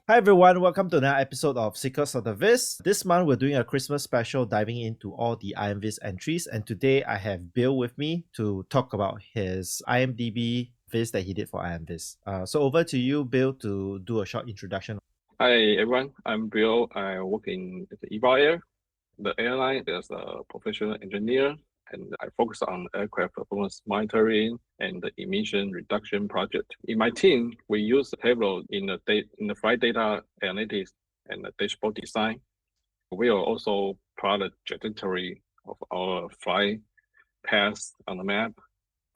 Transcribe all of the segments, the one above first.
Hi everyone, welcome to another episode of Secrets of the Viz. This month we're doing a Christmas special diving into all the IMViz entries, and today I have Bill with me to talk about his IMDB viz that he did for IMViz. So over to you, Bill, to do a short introduction. Hi everyone, I'm Bill. I work in the Air, the airline as a professional engineer, and I focus on aircraft performance monitoring and the emission reduction project. In my team, we use Tableau in the flight data analytics and the dashboard design. We will also plot the trajectory of our flight paths on the map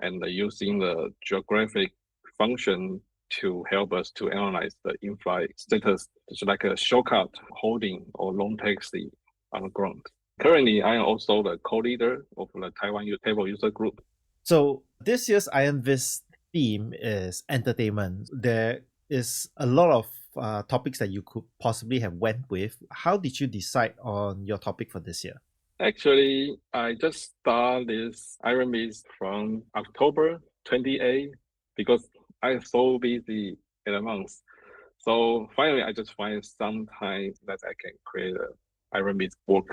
and using the geographic function to help us to analyze the in-flight status. It's like a shortcut holding or long taxi on the ground. Currently, I am also the co-leader of the Taiwan Table user group. So this year's IMViz theme is entertainment. There is a lot of topics that you could possibly have went with. How did you decide on your topic for this year? Actually, I just started this IMViz from October 28 because I'm so busy in a month. So finally, I just find some time that I can create a IMViz work.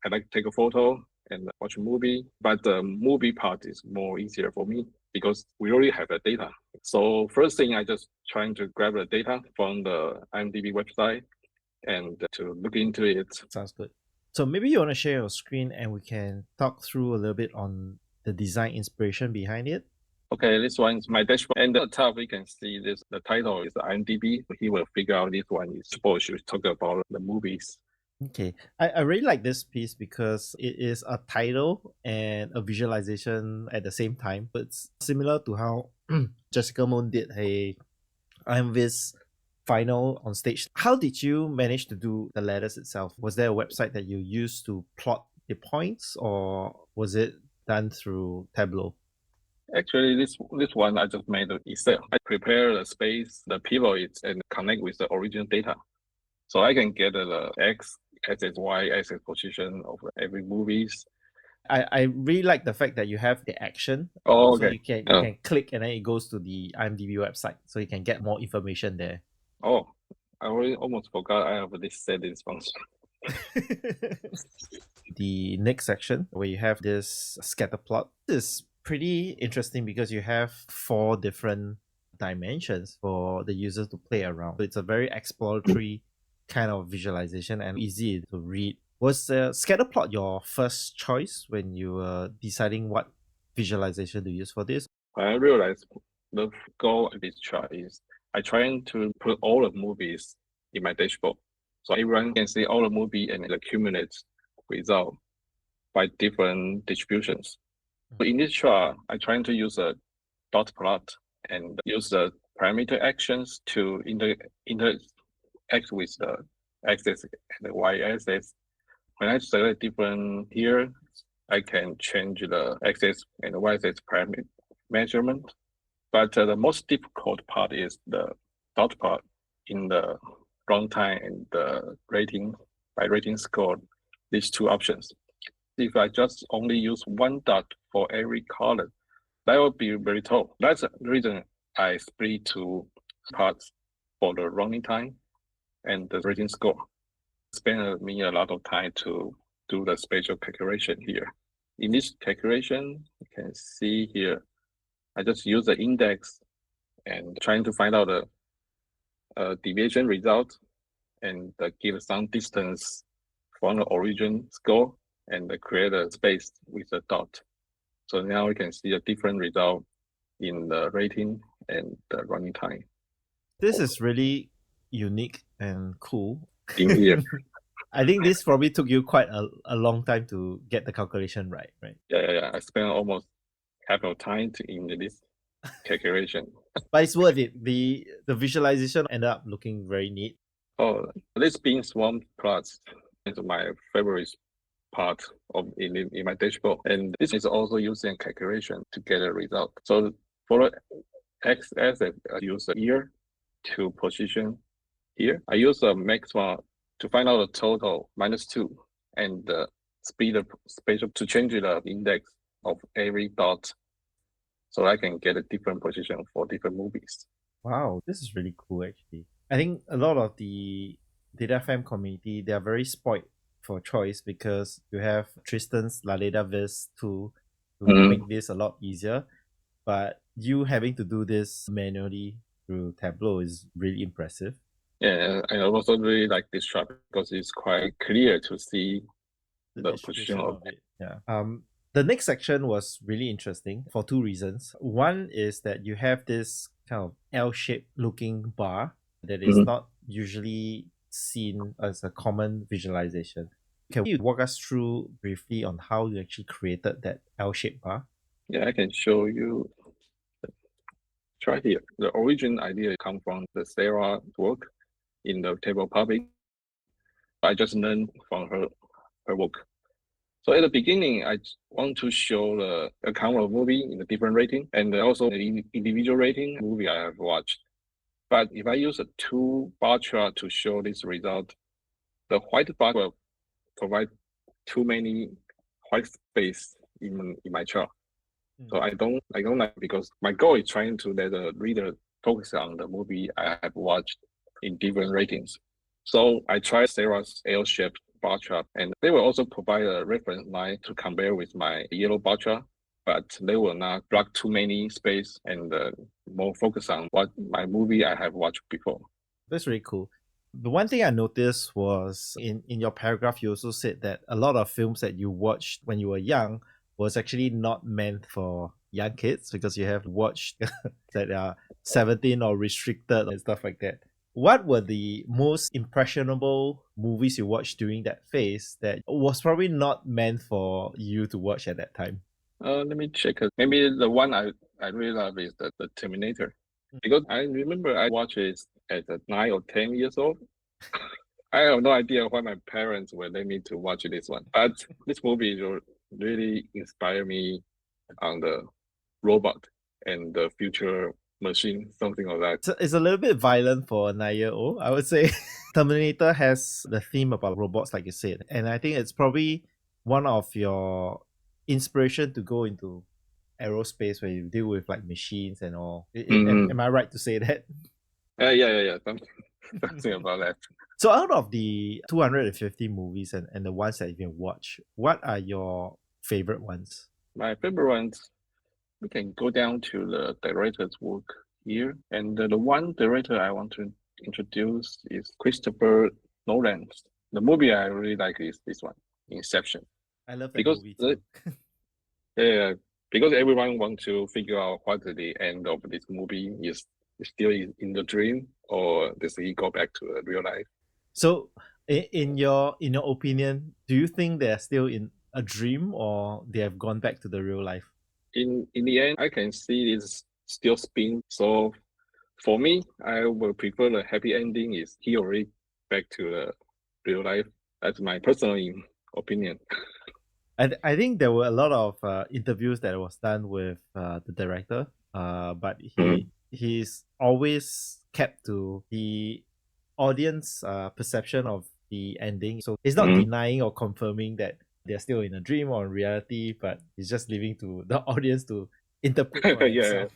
I like to take a photo and watch a movie, but the movie part is more easier for me because we already have the data. So first thing, I just trying to grab the data from the IMDb website and to look into it. Sounds good. So maybe you want to share your screen and we can talk through a little bit on the design inspiration behind it. Okay, this one is my dashboard. And at the top, we can see this. The title is IMDb. He will figure out this one is supposed to talk about the movies. Okay, I really like this piece because it is a title and a visualization at the same time. It's similar to how Jessica Moon did a IMViz final on stage. How did you manage to do the letters itself? Was there a website that you used to plot the points, or was it done through Tableau? Actually, this one I just made Excel. I prepare the space, the pivot, and connect with the original data. So I can get the X axis, Y axis position of every movies. I really like the fact that you have the action. Oh, So okay. you can click and then it goes to the IMDb website. So you can get more information there. Oh, I already almost forgot I have this settings function. The next section where you have this scatter plot is pretty interesting because you have 4 different dimensions for the users to play around. So it's a very exploratory kind of visualization and easy to read. Was the scatter plot your first choice when you were deciding what visualization to use for this? I realized the goal of this chart is I trying to put all the movies in my dashboard. So everyone can see all the movie and accumulate result by different distributions. So in this chart, I trying to use a dot plot and use the parameter actions to interact with the axis and the y axis. When I select different here, I can change the axis and the y axis parameter measurement. But the most difficult part is the dot plot in the runtime and the rating by rating score, these 2 options. If I just only use one dot for every column, that would be very tall. That's the reason I split 2 parts for the running time and the rating score. Spend me a lot of time to do the spatial calculation here. In this calculation, you can see here, I just use the index and trying to find out the deviation result and give some distance from the origin score and create a space with a dot. So now we can see a different result in the rating and the running time. This is really unique and cool. In here. I think this probably took you quite a long time to get the calculation right? Yeah. I spent almost half of time in this calculation. But it's worth it. The visualization ended up looking very neat. Oh, this Beeswarm plus is my favorite part of in my dashboard, and this is also using calculation to get a result. So for the x-axis, I use the year to position here. I use a maximum to find out the total -2 and speed of spatial to change the index of every dot, so I can get a different position for different movies. Wow, this is really cool actually. I think a lot of the data fam community, they are very spoiled for choice because you have Tristan's La Leda Vis to Mm. make this a lot easier. But you having to do this manually through Tableau is really impressive. Yeah, I also really like this chart because it's quite clear to see The the position distribution of. of it. Yeah. The next section was really interesting for two reasons. One is that you have this kind of L-shaped looking bar that is Mhm. not usually seen as a common visualization. Can you walk us through briefly on how you actually created that L-shaped bar? Yeah, I can show you. Try here. The origin idea come from the Sarah work in the table public. I just learned from her work. So at the beginning, I want to show the account of movie in the different rating and also the individual rating movie I have watched. But if I use a two bar chart to show this result, the white bar will provide too many white space in my chart. So I don't like because my goal is trying to let the reader focus on the movie I have watched in different ratings. So I tried Sarah's L-shaped bar chart, and they will also provide a reference line to compare with my yellow bar chart, but they will not block too many space and more focus on what my movie I have watched before. That's really cool. The one thing I noticed was in your paragraph, you also said that a lot of films that you watched when you were young was actually not meant for young kids because you have watched that are 17 or restricted and stuff like that. What were the most impressionable movies you watched during that phase that was probably not meant for you to watch at that time? Let me check. Maybe the one I really love is the Terminator. Because I remember I watched it at 9 or 10 years old. I have no idea why my parents would let me to watch this one. But this movie really inspired me on the robot and the future machine, something like that. It's a little bit violent for a 9-year-old, I would say. Terminator has the theme about robots, like you said, and I think it's probably one of your inspiration to go into aerospace where you deal with like machines and all. Mm-hmm. Am I right to say that? Yeah. Something about that. So, out of the 250 movies and the ones that you can watch, what are your favorite ones? My favorite ones, we can go down to the director's work here. And the one director I want to introduce is Christopher Nolan. The movie I really like is this one, Inception. I love that Because movie the, too. yeah, because everyone wants to figure out what the end of this movie is still in the dream or does he go back to the real life? So, in your opinion, do you think they're still in a dream or they have gone back to the real life? In the end, I can see it's still spin. So for me, I will prefer the happy ending is he already back to the real life. That's my personal opinion. I think there were a lot of interviews that was done with the director, but Mm, he's always kept to the audience perception of the ending. So he's not mm. denying or confirming that they're still in a dream or in reality, but he's just leaving to the audience to interpret for Yeah. themselves.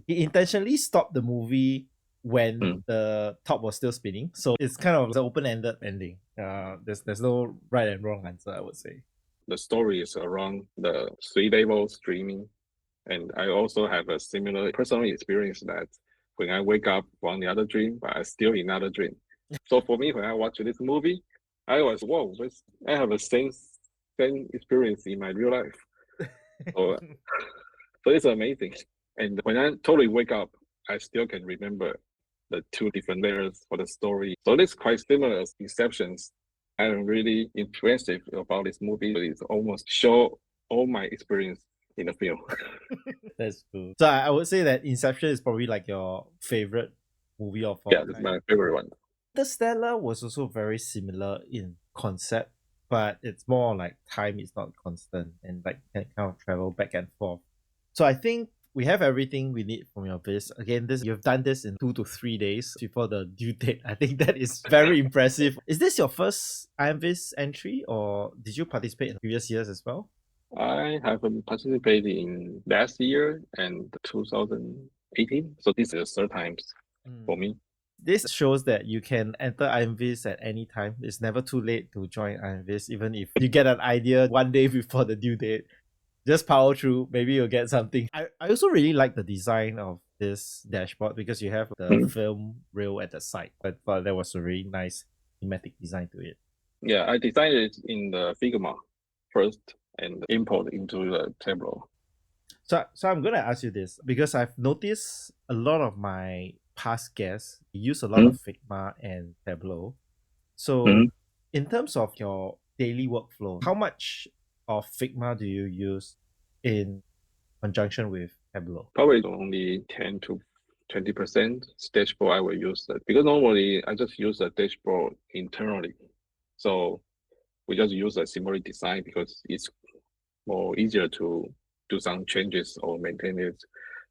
He intentionally stopped the movie when Mm. the top was still spinning, so it's kind of an open-ended ending. There's no right and wrong answer, I would say. The story is around the three levels streaming. And I also have a similar personal experience that when I wake up from the other dream, but I still in another dream. So for me, when I watch this movie, I was, whoa, I have a same experience in my real life. So, so it's amazing. And when I totally wake up, I still can remember the two different layers for the story. So it's quite similar as Inceptions. I'm really impressive about this movie. It's almost show all my experience in the film. That's cool. So I would say that Inception is probably like your favorite movie of all Yeah, that's time. my favorite one. Interstellar was also very similar in concept, but it's more like time is not constant and like can kind of travel back and forth. So I think we have everything we need from your viz. Again, this you've done this in 2 to 3 days before the due date. I think that is very impressive. Is this your first IMVIS entry or did you participate in previous years as well? I have participated in last year and 2018. So this is the third time for me. This shows that you can enter IMVis at any time. It's never too late to join IMVis, even if you get an idea one day before the due date. Just power through, maybe you'll get something. I also really like the design of this dashboard because you have the film reel at the side. I thought that was a really nice thematic design to it. Yeah, I designed it in the Figma first and import into the Tableau. So I'm gonna ask you this because I've noticed a lot of my past guests use a lot of Figma and Tableau. So in terms of your daily workflow, how much of Figma do you use in conjunction with Tableau? Probably only 10 to 20% dashboard I will use that because normally I just use the dashboard internally. So we just use a similar design because it's more easier to do some changes or maintain it.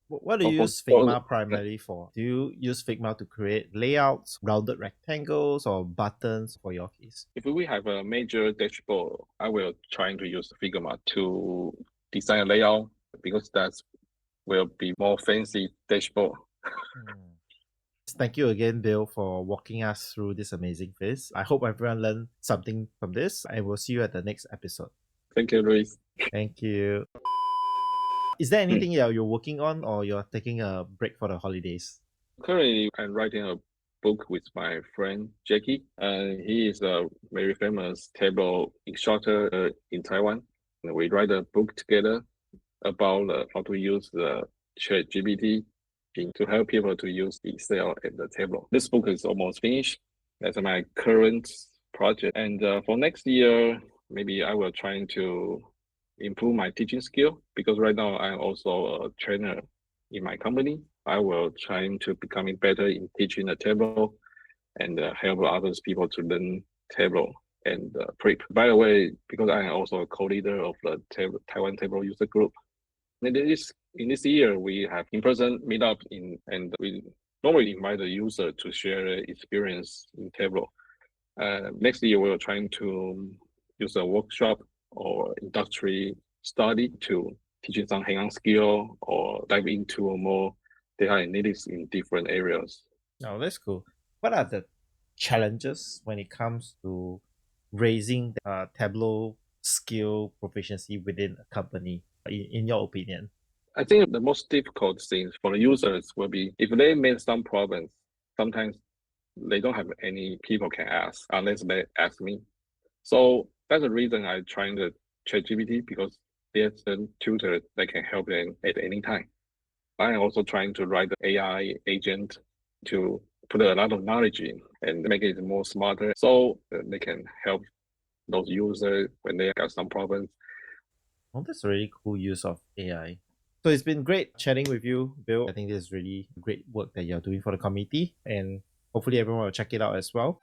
What do you use Figma primarily for? Do you use Figma to create layouts, rounded rectangles, or buttons for your case? If we have a major dashboard, I will try to use Figma to design a layout because that will be more fancy dashboard. Thank you again, Bill, for walking us through this amazing quiz. I hope everyone learned something from this, and we'll see you at the next episode. Thank you, Luis. Thank you. Is there anything you're working on or you're taking a break for the holidays? Currently, I'm writing a book with my friend Jackie. He is a very famous Tableau instructor in Taiwan. And we write a book together about how to use the ChatGPT to help people to use Excel and the Tableau. This book is almost finished. That's my current project. And for next year, maybe I will try to improve my teaching skill because right now I'm also a trainer in my company. I will try to becoming better in teaching the Tableau and help others people to learn Tableau and prep. By the way, because I am also a co-leader of the Taiwan Tableau user group, in this year we have in-person meetup and we normally invite the user to share their experience in Tableau. Next year we are trying to use a workshop or industry study to teaching some hands-on skill or dive into more data analytics in different areas. Oh, that's cool. What are the challenges when it comes to raising the Tableau skill proficiency within a company, in your opinion? I think the most difficult things for the users will be if they made some problems, sometimes they don't have any people can ask unless they ask me. So that's the reason I'm trying to ChatGPT because there's a tutor that can help them at any time. I'm also trying to write the AI agent to put a lot of knowledge in and make it more smarter so they can help those users when they got some problems. Oh, that's a really cool use of AI. So it's been great chatting with you, Bill. I think this is really great work that you're doing for the community, and hopefully everyone will check it out as well.